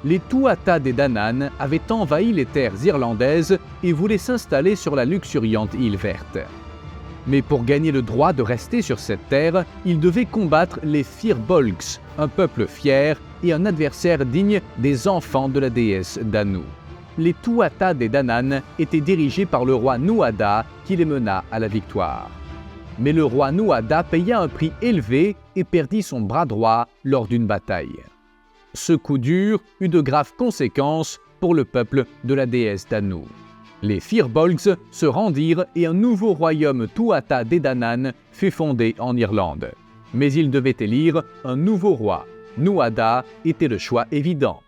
Les Tuatha Dé Danann avaient envahi les terres irlandaises et voulaient s'installer sur la luxuriante île verte. Mais pour gagner le droit de rester sur cette terre, ils devaient combattre les Firbolgs, un peuple fier et un adversaire digne des enfants de la déesse Danu. Les Tuatha Dé Danann étaient dirigés par le roi Nuada qui les mena à la victoire. Mais le roi Nuada paya un prix élevé et perdit son bras droit lors d'une bataille. Ce coup dur eut de graves conséquences pour le peuple de la déesse Danu. Les Firbolgs se rendirent et un nouveau royaume Tuatha Dé Danann fut fondé en Irlande. Mais il devait élire un nouveau roi. Nuada était le choix évident.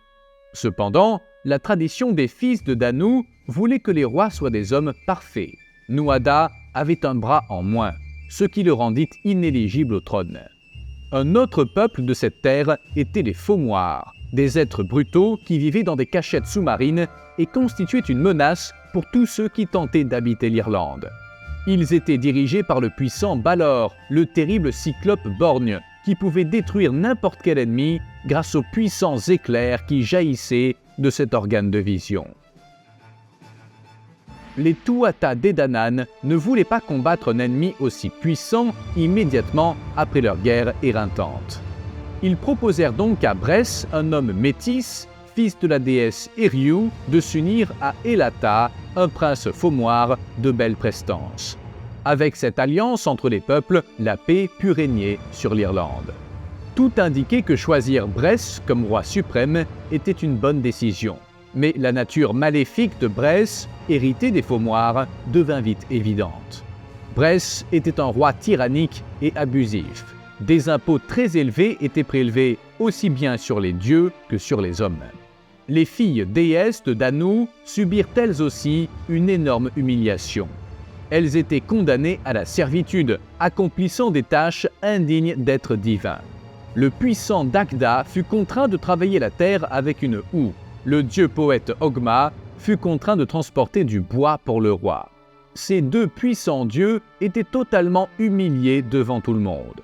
Cependant, la tradition des fils de Danu voulait que les rois soient des hommes parfaits. Nuada avait un bras en moins, ce qui le rendit inéligible au trône. Un autre peuple de cette terre était les Faumoirs, des êtres brutaux qui vivaient dans des cachettes sous-marines et constituaient une menace pour tous ceux qui tentaient d'habiter l'Irlande. Ils étaient dirigés par le puissant Balor, le terrible cyclope borgne, qui pouvait détruire n'importe quel ennemi grâce aux puissants éclairs qui jaillissaient de cet organe de vision. Les Tuatha Dé Danann ne voulaient pas combattre un ennemi aussi puissant immédiatement après leur guerre éreintante. Ils proposèrent donc à Bress, un homme métis, fils de la déesse Eriu, de s'unir à Elata, un prince faumoir de belle prestance. Avec cette alliance entre les peuples, la paix put régner sur l'Irlande. Tout indiquait que choisir Bress comme roi suprême était une bonne décision. Mais la nature maléfique de Bress, héritée des Faumoirs, devint vite évidente. Bress était un roi tyrannique et abusif. Des impôts très élevés étaient prélevés aussi bien sur les dieux que sur les hommes. Les filles déesses de Danu subirent elles aussi une énorme humiliation. Elles étaient condamnées à la servitude, accomplissant des tâches indignes d'êtres divins. Le puissant Dagda fut contraint de travailler la terre avec une houe. Le dieu poète Ogma fut contraint de transporter du bois pour le roi. Ces deux puissants dieux étaient totalement humiliés devant tout le monde.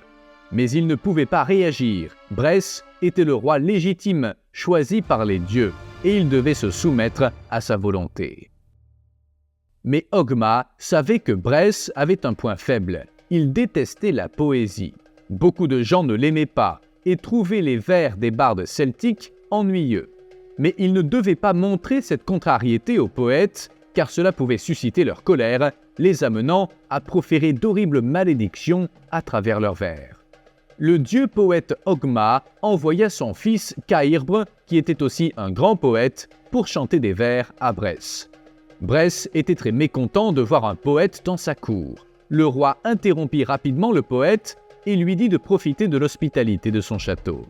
Mais ils ne pouvaient pas réagir. Bress était le roi légitime, choisi par les dieux, et il devait se soumettre à sa volonté. Mais Ogma savait que Bress avait un point faible. Il détestait la poésie. Beaucoup de gens ne l'aimaient pas et trouvaient les vers des bardes celtiques ennuyeux. Mais il ne devait pas montrer cette contrariété aux poètes, car cela pouvait susciter leur colère, les amenant à proférer d'horribles malédictions à travers leurs vers. Le dieu poète Ogma envoya son fils Cairbre, qui était aussi un grand poète, pour chanter des vers à Bress. Bress était très mécontent de voir un poète dans sa cour. Le roi interrompit rapidement le poète et lui dit de profiter de l'hospitalité de son château.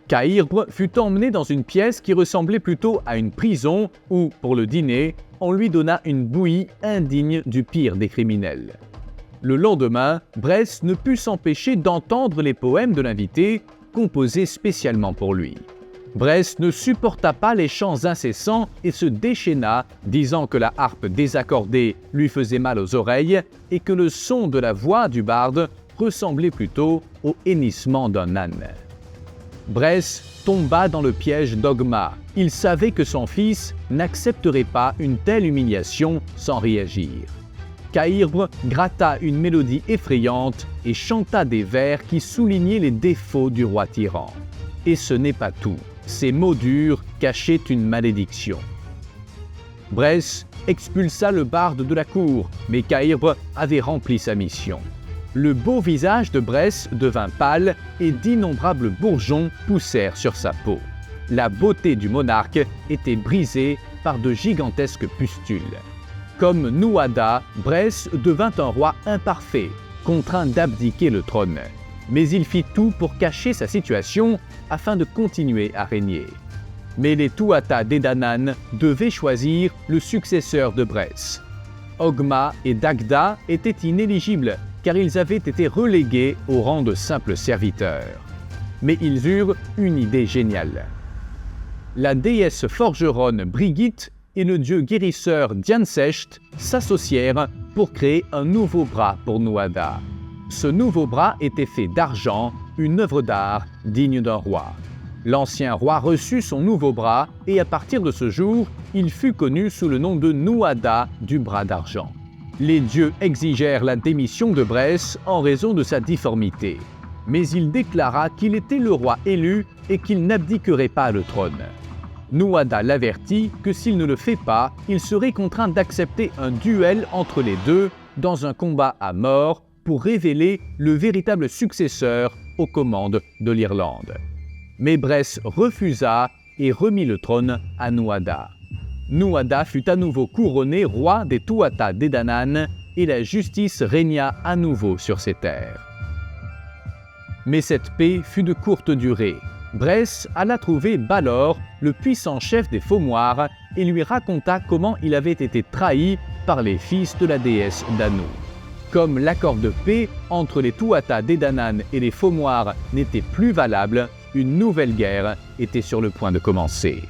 Cairbre fut emmené dans une pièce qui ressemblait plutôt à une prison où, pour le dîner, on lui donna une bouillie indigne du pire des criminels. Le lendemain, Bress ne put s'empêcher d'entendre les poèmes de l'invité, composés spécialement pour lui. Bress ne supporta pas les chants incessants et se déchaîna, disant que la harpe désaccordée lui faisait mal aux oreilles et que le son de la voix du barde ressemblait plutôt au hennissement d'un âne. Bress tomba dans le piège d'Ogma. Il savait que son fils n'accepterait pas une telle humiliation sans réagir. Cairbre gratta une mélodie effrayante et chanta des vers qui soulignaient les défauts du roi tyran. Et ce n'est pas tout. Ces mots durs cachaient une malédiction. Bress expulsa le barde de la cour, mais Cairbre avait rempli sa mission. Le beau visage de Bress devint pâle et d'innombrables bourgeons poussèrent sur sa peau. La beauté du monarque était brisée par de gigantesques pustules. Comme Nuada, Bress devint un roi imparfait, contraint d'abdiquer le trône. Mais il fit tout pour cacher sa situation afin de continuer à régner. Mais les Tuatha Dé Danann devaient choisir le successeur de Bress. Ogma et Dagda étaient inéligibles car ils avaient été relégués au rang de simples serviteurs. Mais ils eurent une idée géniale. La déesse forgeronne Brigitte et le dieu guérisseur Diancecht s'associèrent pour créer un nouveau bras pour Nuada. Ce nouveau bras était fait d'argent, une œuvre d'art digne d'un roi. L'ancien roi reçut son nouveau bras et à partir de ce jour, il fut connu sous le nom de Nuada du bras d'argent. Les dieux exigèrent la démission de Bresse en raison de sa difformité. Mais il déclara qu'il était le roi élu et qu'il n'abdiquerait pas le trône. Nuada l'avertit que s'il ne le fait pas, il serait contraint d'accepter un duel entre les deux dans un combat à mort pour révéler le véritable successeur aux commandes de l'Irlande. Mais Bresse refusa et remit le trône à Nuada. Nuada fut à nouveau couronné roi des Tuatha Dé Danann et la justice régna à nouveau sur ses terres. Mais cette paix fut de courte durée. Bresse alla trouver Balor, le puissant chef des Fommoirs, et lui raconta comment il avait été trahi par les fils de la déesse Danu. Comme l'accord de paix entre les Tuatha Dé Danann et les Fommoirs n'était plus valable, une nouvelle guerre était sur le point de commencer.